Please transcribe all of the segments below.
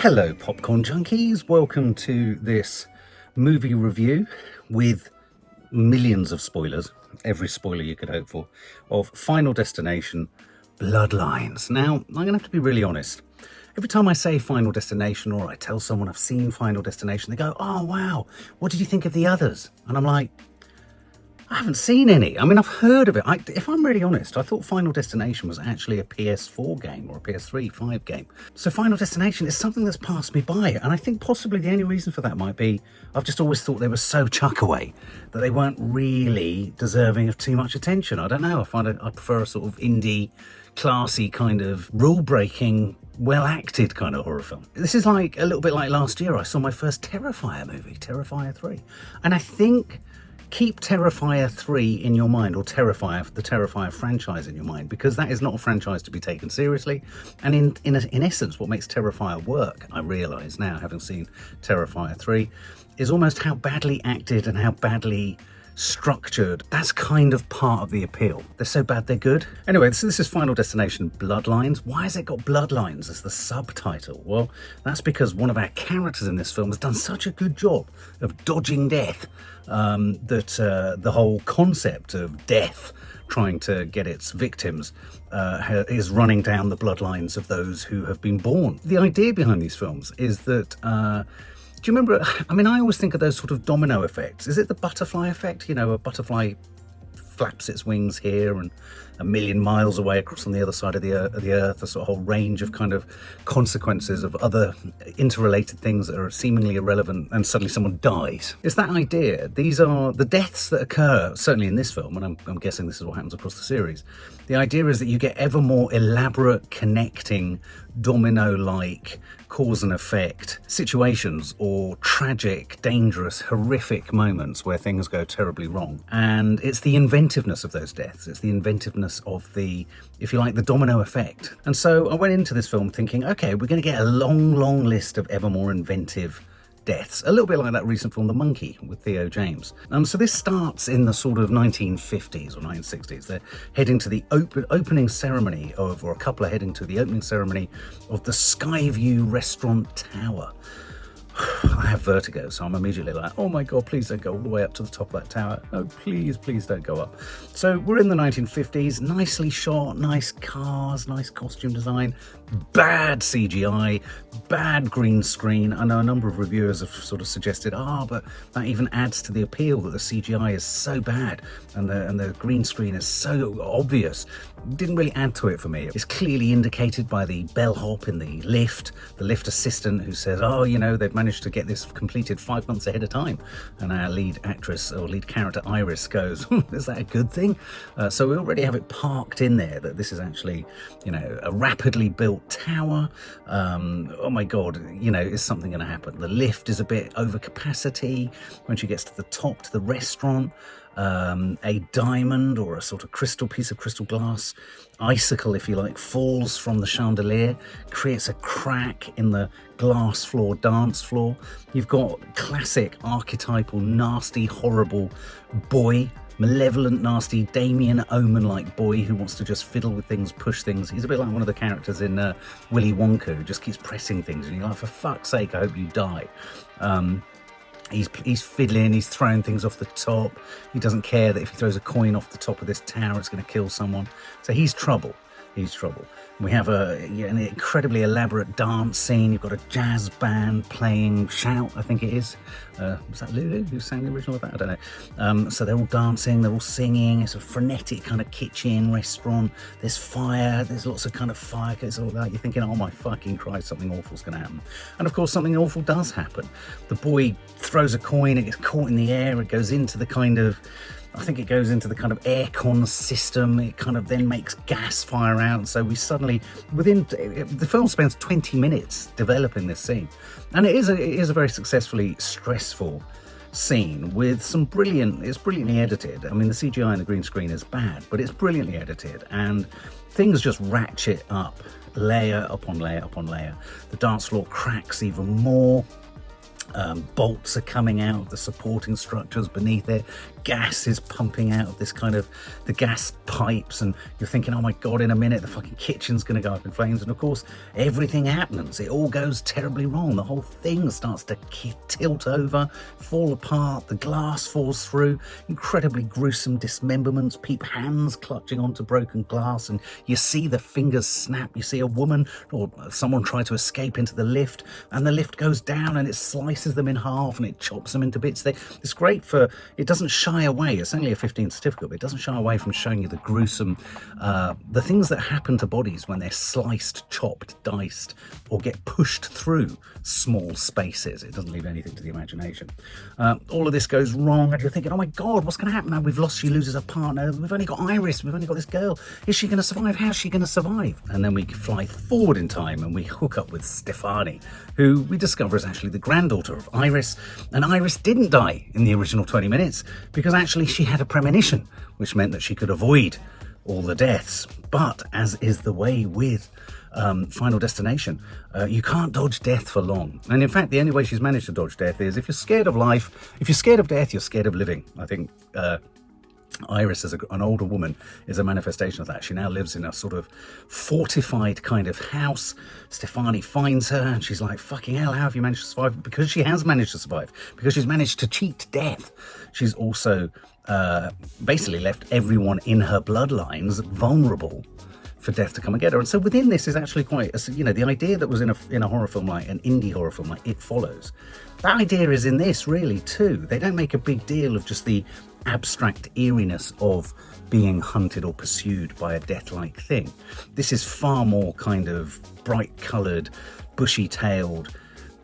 Hello popcorn junkies, welcome to this movie review with millions of spoilers, every spoiler you could hope for, of Final Destination Bloodlines. Now, I'm going to have to be really honest. Every time I say Final Destination or I tell someone I've seen Final Destination, they go, oh wow, what did you think of the others? And I'm like, I haven't seen any. I mean, I've heard of it. If I'm really honest, I thought Final Destination was actually a PS4 game or a PS3, 5 game. So Final Destination is something that's passed me by. And I think possibly the only reason for that might be I've just always thought they were so chuckaway that they weren't really deserving of too much attention. I don't know. I prefer a sort of indie, classy kind of rule-breaking, well-acted kind of horror film. This is like a little bit like last year. I saw my first Terrifier movie, Terrifier 3. And I think keep Terrifier 3 in your mind, or the Terrifier franchise in your mind, because that is not a franchise to be taken seriously. And in essence, what makes Terrifier work, I realise now, having seen Terrifier 3, is almost how badly acted and how badly structured. That's kind of part of the appeal. They're so bad they're good. Anyway, so this is Final Destination Bloodlines. Why has it got Bloodlines as the subtitle? Well, that's because one of our characters in this film has done such a good job of dodging death that the whole concept of death trying to get its victims is running down the bloodlines of those who have been born. The idea behind these films is that do you remember, I mean, I always think of those sort of domino effects. Is it the butterfly effect? You know, a butterfly flaps its wings here and a million miles away across on the other side of the earth, a sort of whole range of kind of consequences of other interrelated things that are seemingly irrelevant, and suddenly someone dies. It's that idea. These are the deaths that occur, certainly in this film, and I'm guessing this is what happens across the series. The idea is that you get ever more elaborate, connecting, domino-like cause and effect situations or tragic, dangerous, horrific moments where things go terribly wrong. And it's the inventiveness of those deaths. It's the inventiveness of the, if you like, the domino effect. And so I went into this film thinking, okay, we're going to get a long, long list of ever more inventive deaths, a little bit like that recent film The Monkey with Theo James. So this starts in the sort of 1950s or 1960s. They're heading to the opening ceremony of, or a couple are heading to the opening ceremony of the Skyview Restaurant Tower. I have vertigo, so I'm immediately like, oh my God, please don't go all the way up to the top of that tower. No, please, please don't go up. So we're in the 1950s, nicely shot, nice cars, nice costume design, bad CGI, bad green screen. I know a number of reviewers have sort of suggested, but that even adds to the appeal that the CGI is so bad and the green screen is so obvious. Didn't really add to it for me. It's clearly indicated by the bellhop in the lift assistant who says, oh, you know, they've managed to get this completed 5 months ahead of time. And our lead actress or lead character Iris goes, is that a good thing? So we already have it parked in there that this is actually, you know, a rapidly built tower. Oh my God, you know, is something going to happen? The lift is a bit over capacity. When she gets to the top, to the restaurant, a diamond or a sort of piece of crystal glass, icicle if you like, falls from the chandelier, creates a crack in the glass floor dance floor. You've got classic archetypal nasty horrible boy, malevolent nasty Damien Omen-like boy who wants to just fiddle with things, push things. He's a bit like one of the characters in Willy Wonka who just keeps pressing things and you're like, for fuck's sake, I hope you die. He's fiddling, he's throwing things off the top. He doesn't care that if he throws a coin off the top of this tower, it's going to kill someone. So he's trouble. He's trouble. We have an incredibly elaborate dance scene. You've got a jazz band playing Shout, I think it is. Was that Lulu who sang the original of that? I don't know. So they're all dancing, they're all singing. It's a frenetic kind of kitchen restaurant. There's fire, there's lots of kind of fire. It's all that. You're thinking, oh my fucking Christ, something awful's going to happen. And of course, something awful does happen. The boy throws a coin, it gets caught in the air, it goes into the kind of, I think it goes into the kind of aircon system. It kind of then makes gas fire out. So we suddenly, the film spends 20 minutes developing this scene. And it is a very successfully stressful scene with some it's brilliantly edited. I mean, the CGI and the green screen is bad, but it's brilliantly edited. And things just ratchet up, layer upon layer upon layer. The dance floor cracks even more. Bolts are coming out of the supporting structures beneath it. Gas is pumping out of this kind of the gas pipes, and you're thinking, oh my god, in a minute the fucking kitchen's going to go up in flames. And of course, everything happens. It all goes terribly wrong. The whole thing starts to tilt over, fall apart. The glass falls through. Incredibly gruesome dismemberments. Hands clutching onto broken glass, and you see the fingers snap. You see a woman or someone try to escape into the lift, and the lift goes down and it slices them in half and it chops them into bits. It's great for, it doesn't shy away. It's only a 15 certificate, but it doesn't shy away from showing you the gruesome, the things that happen to bodies when they're sliced, chopped, diced, or get pushed through small spaces. It doesn't leave anything to the imagination. All of this goes wrong, and you're thinking, oh my god, what's going to happen now? We've lost, she loses her partner. We've only got Iris. We've only got this girl. Is she going to survive? How's she going to survive? And then we fly forward in time and we hook up with Stefani, who we discover is actually the granddaughter of Iris. And Iris didn't die in the original 20 minutes because actually she had a premonition, which meant that she could avoid all the deaths. But as is the way with Final Destination, you can't dodge death for long. And in fact, the only way she's managed to dodge death is if you're scared of life, if you're scared of death, you're scared of living. I think Iris, as an older woman, is a manifestation of that. She now lives in a sort of fortified kind of house. Stefani finds her and she's like, fucking hell, how have you managed to survive? Because she has managed to survive, because she's managed to cheat death. She's also basically left everyone in her bloodlines vulnerable for death to come and get her. And so within this is actually quite, you know, the idea that was in a horror film, like an indie horror film like It Follows, that idea is in this really too. They don't make a big deal of just the abstract eeriness of being hunted or pursued by a death-like thing. This is far more kind of bright-coloured, bushy-tailed,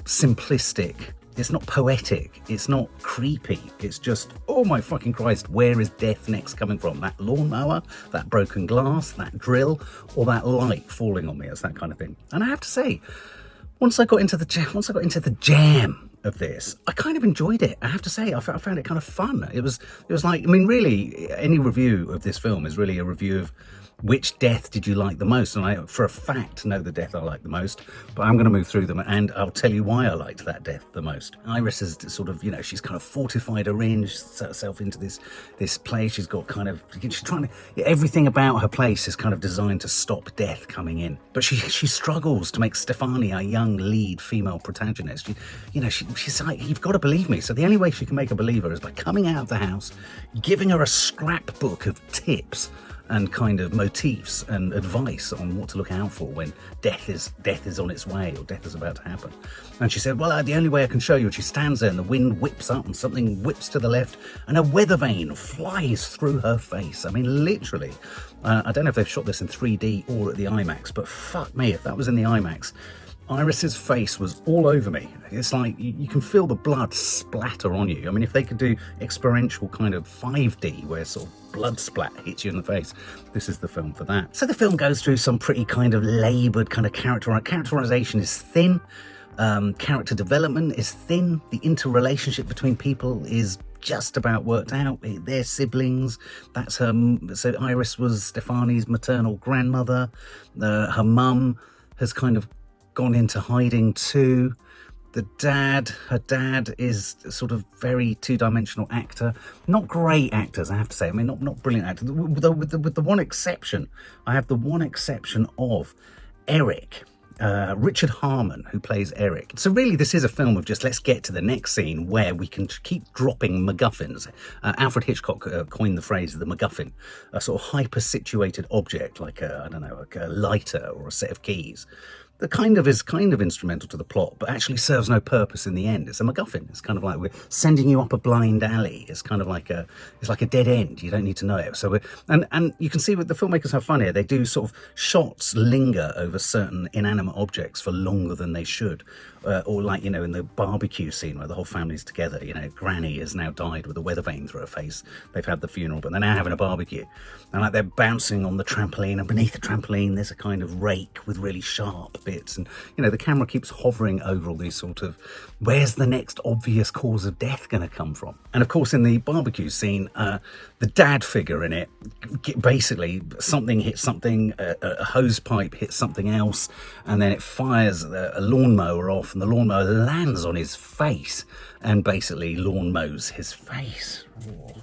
simplistic. It's not poetic, it's not creepy, it's just, oh my fucking Christ, where is death next coming from? That lawnmower, that broken glass, that drill, or that light falling on me? It's that kind of thing. And I have to say, once I got into the jam of this, I kind of enjoyed it. I have to say, I found it kind of fun. It was like, I mean, really, any review of this film is really a review of which death did you like the most? And I, for a fact, know the death I like the most, but I'm going to move through them and I'll tell you why I liked that death the most. Iris is sort of, you know, she's kind of fortified her in, she's set herself into this place. She's got kind of, she's trying to, everything about her place is kind of designed to stop death coming in. But she struggles to make Stefani a young lead female protagonist. She's like, you've got to believe me. So the only way she can make a believer is by coming out of the house, giving her a scrapbook of tips and kind of motifs and advice on what to look out for when death is on its way or death is about to happen. And she said, well, the only way I can show you, and she stands there and the wind whips up and something whips to the left and a weather vane flies through her face. I mean, literally. I don't know if they've shot this in 3D or at the IMAX, but fuck me, if that was in the IMAX, Iris's face was all over me. It's like you can feel the blood splatter on you. I mean, if they could do experiential kind of 5D where sort of blood splat hits you in the face, this is the film for that. So the film goes through some pretty kind of laboured kind of characterization is thin. Character development is thin. The interrelationship between people is just about worked out. They're siblings. That's her. So Iris was Stefani's maternal grandmother. Her mum has kind of gone into hiding too. Her dad is sort of very two-dimensional actor. Not great actors, I have to say. I mean, not brilliant actors. With the one exception, I have the one exception of Eric. Richard Harmon, who plays Eric. So really, this is a film of just let's get to the next scene where we can keep dropping MacGuffins. Alfred Hitchcock coined the phrase the MacGuffin, a sort of hyper-situated object like a lighter or a set of keys. That is kind of instrumental to the plot, but actually serves no purpose in the end. It's a MacGuffin. It's kind of like we're sending you up a blind alley. It's kind of like a dead end. You don't need to know it. So and you can see what the filmmakers have fun here. They do sort of shots linger over certain inanimate objects for longer than they should. Or like, you know, in the barbecue scene where the whole family's together, you know, Granny has now died with a weather vane through her face. They've had the funeral, but they're now having a barbecue. And like they're bouncing on the trampoline, and beneath the trampoline there's a kind of rake with really sharp bits, and the camera keeps hovering over all these sort of, where's the next obvious cause of death going to come from? And of course in the barbecue scene, the dad figure in it, basically something hits something, a hose pipe hits something else, and then it fires a lawnmower off, and the lawnmower lands on his face and basically lawn mows his face.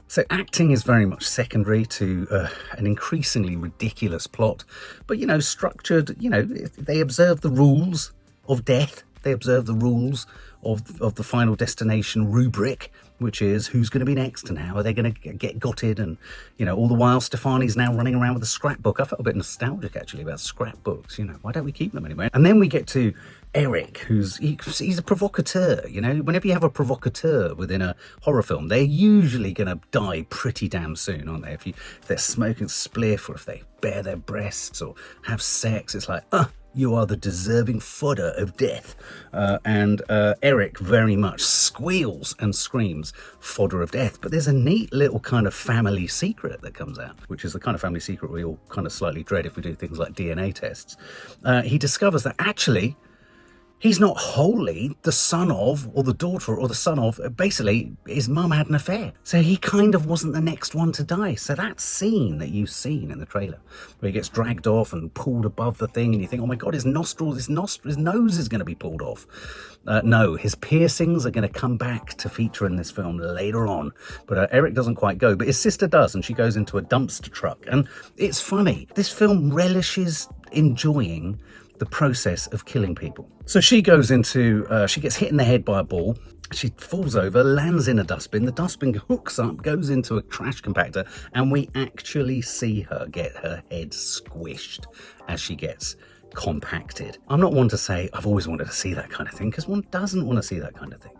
So acting is very much secondary to an increasingly ridiculous plot, but structured. They observe the rules of death. They observe the rules of the Final Destination rubric, which is who's going to be next and how are they going to get gutted. And all the while Stefani's now running around with a scrapbook. I felt a bit nostalgic actually about scrapbooks. Why don't we keep them anyway? And then we get to Eric, he's a provocateur. Whenever you have a provocateur within a horror film, they're usually going to die pretty damn soon, aren't they? If they're smoking spliff, or if they bare their breasts or have sex, it's like, you are the deserving fodder of death. And Eric very much squeals and screams fodder of death. But there's a neat little kind of family secret that comes out, which is the kind of family secret we all kind of slightly dread if we do things like DNA tests. He discovers that actually he's not wholly the son of, or the daughter, or the son of, basically his mum had an affair. So he kind of wasn't the next one to die. So that scene that you've seen in the trailer, where he gets dragged off and pulled above the thing, and you think, oh my God, his nose is going to be pulled off. No, his piercings are going to come back to feature in this film later on. But Eric doesn't quite go, but his sister does, and she goes into a dumpster truck. And it's funny. This film relishes enjoying the process of killing people. So she goes into, she gets hit in the head by a ball, she falls over, lands in a dustbin, the dustbin hooks up, goes into a trash compactor, and we actually see her get her head squished as she gets compacted. I'm not one to say I've always wanted to see that kind of thing, because one doesn't want to see that kind of thing.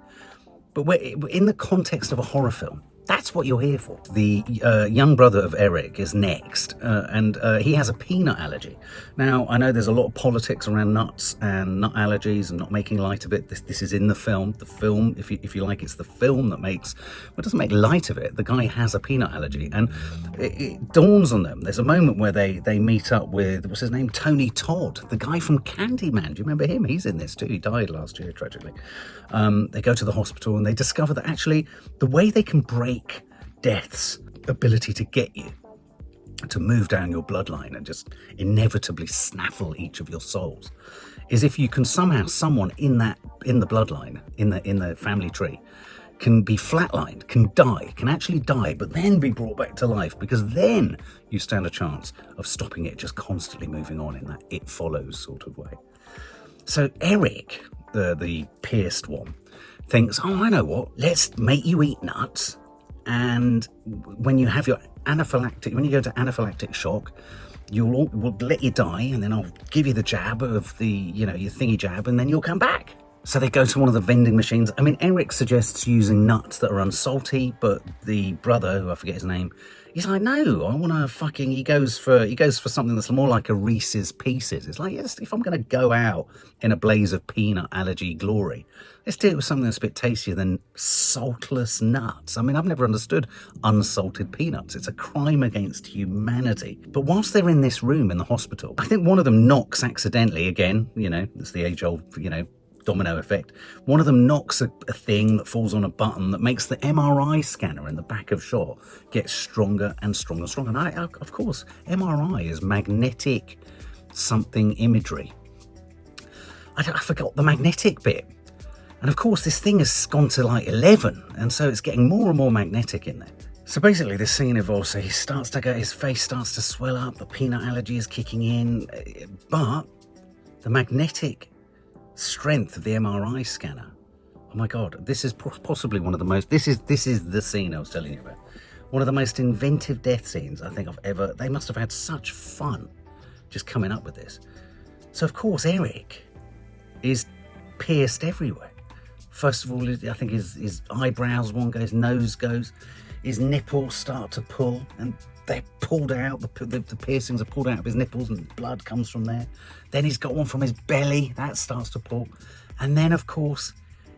But in the context of a horror film, that's what you're here for. The young brother of Eric is next, and he has a peanut allergy. Now, I know there's a lot of politics around nuts and nut allergies and not making light of it. This is in the film. The film, if you like, it's the film that makes, well, it doesn't make light of it. The guy has a peanut allergy, and it dawns on them. There's a moment where they meet up with, what's his name? Tony Todd, the guy from Candyman. Do you remember him? He's in this too. He died last year, tragically. They go to the hospital and they discover that actually the way they can break death's ability to get you, to move down your bloodline and just inevitably snaffle each of your souls, is if you can somehow, someone in the bloodline, in the family tree, can be flatlined, can actually die, but then be brought back to life, because then you stand a chance of stopping it just constantly moving on in that it follows sort of way. So Eric, the pierced one, thinks, oh, I know what, let's make you eat nuts, and when you have your when you go to anaphylactic shock, we'll let you die, and then I'll give you the jab of the, your thingy jab, and then you'll come back. So they go to one of the vending machines. I mean, Eric suggests using nuts that are unsalty, but the brother, who I forget his name, he's like, no, I want to fucking, he goes for something that's more like a Reese's Pieces. It's like, yes, if I'm going to go out in a blaze of peanut allergy glory, let's do it with something that's a bit tastier than saltless nuts. I mean, I've never understood unsalted peanuts. It's a crime against humanity. But whilst they're in this room in the hospital, I think one of them knocks accidentally, again, it's the age-old, domino effect. One of them knocks a thing that falls on a button that makes the MRI scanner in the back of Shaw get stronger and stronger and stronger. And of course, MRI is magnetic something imagery. I forgot the magnetic bit. And of course, this thing has gone to like 11, and so it's getting more and more magnetic in there. So basically, this scene evolves. So his face starts to swell up, the peanut allergy is kicking in, but the magnetic strength of the MRI scanner, oh my God, this is possibly one of the most, this is the scene I was telling you about. One of the most inventive death scenes I think I've ever, they must have had such fun just coming up with this. So of course, Eric is pierced everywhere. First of all, I think his eyebrows, one goes, nose goes, his nipples start to pull, and they're pulled out, the piercings are pulled out of his nipples and blood comes from there. Then he's got one from his belly, that starts to pull. And then, of course,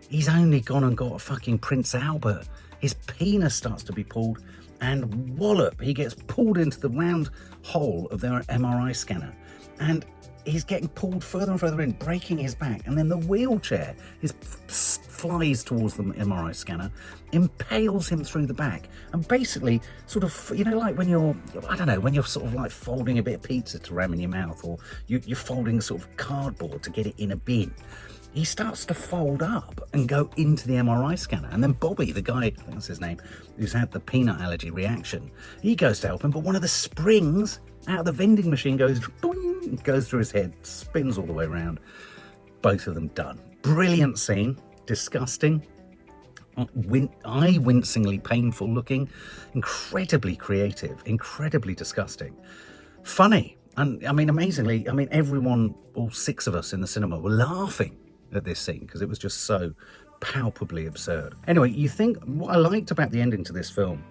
he's only gone and got a fucking Prince Albert. His penis starts to be pulled, and wallop, he gets pulled into the round hole of their MRI scanner. and he's getting pulled further and further in, breaking his back, and then the wheelchair flies towards the MRI scanner, impales him through the back, and basically sort of, you know, like when you're, I don't know, when you're sort of like folding a bit of pizza to ram in your mouth, or you're folding sort of cardboard to get it in a bin. He starts to fold up and go into the MRI scanner. And then Bobby, the guy, I think that's his name, who's had the peanut allergy reaction, he goes to help him, but one of the springs out of the vending machine goes, boing, goes through his head, spins all the way around. Both of them done. Brilliant scene. Disgusting. Eye-wincingly painful looking. Incredibly creative. Incredibly disgusting. Funny. And, I mean, amazingly, I mean, everyone, all 6 of us in the cinema were laughing at this scene because it was just so palpably absurd. Anyway, you think, what I liked about the ending to this film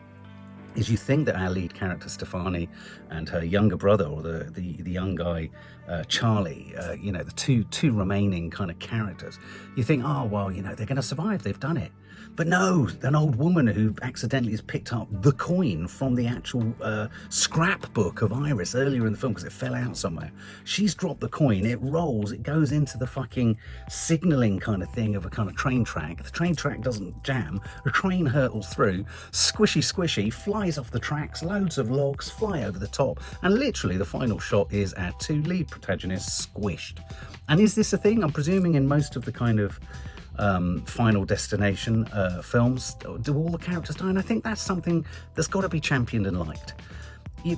is you think that our lead character Stefani and her younger brother, or the young guy Charlie, you know, the two remaining kind of characters, you think, oh well, you know, they're going to survive, they've done it. But no, an old woman who accidentally has picked up the coin from the actual scrapbook of Iris earlier in the film because it fell out somewhere. She's dropped the coin, it rolls, it goes into the fucking signalling kind of thing of a kind of train track. The train track doesn't jam, the train hurtles through, squishy, flies off the tracks, loads of logs fly over the top, and literally the final shot is our 2 lead protagonists squished. And is this a thing? I'm presuming in most of the kind of Final Destination films, do all the characters die? And I think that's something that's got to be championed and liked.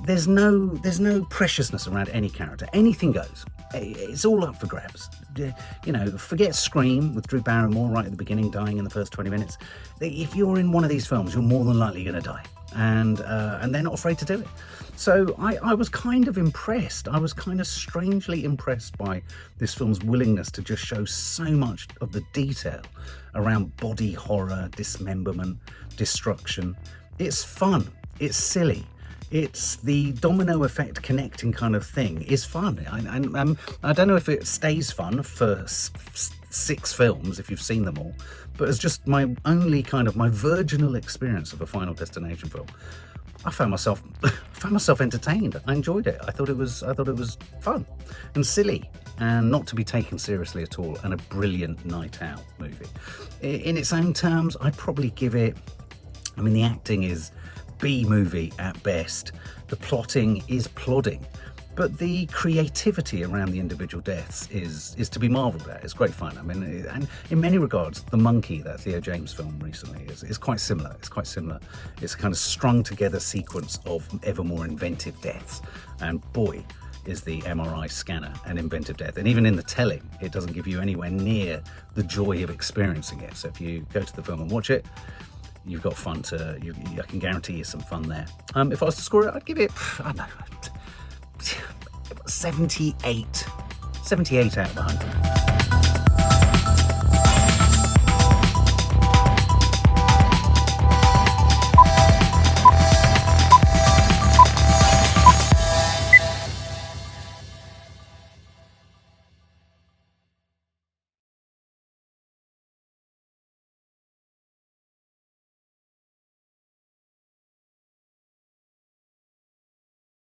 There's no preciousness around any character. Anything goes. It's all up for grabs. You know, forget Scream with Drew Barrymore right at the beginning, dying in the first 20 minutes. If you're in one of these films, you're more than likely going to die. And they're not afraid to do it. So I was kind of impressed. I was kind of strangely impressed by this film's willingness to just show so much of the detail around body horror, dismemberment, destruction. It's fun. It's silly. It's the domino effect connecting kind of thing is fun. I don't know if it stays fun for 6 films, if you've seen them all, but it's just my only kind of my virginal experience of a Final Destination film. I found myself entertained. I enjoyed it. I thought it was fun and silly and not to be taken seriously at all, and a brilliant night out movie. In its own terms, I'd probably give it, I mean, the acting is B movie at best. The plotting is plodding, but the creativity around the individual deaths is to be marvelled at. It's great fun. I mean, and in many regards, The Monkey, that Theo James film recently, is quite similar. It's quite similar. It's a kind of strung together sequence of ever more inventive deaths. And boy, is the MRI scanner an inventive death. And even in the telling, it doesn't give you anywhere near the joy of experiencing it. So if you go to the film and watch it, you've got fun I can guarantee you some fun there. If I was to score it, I'd give it, I don't know, 78 out of 100.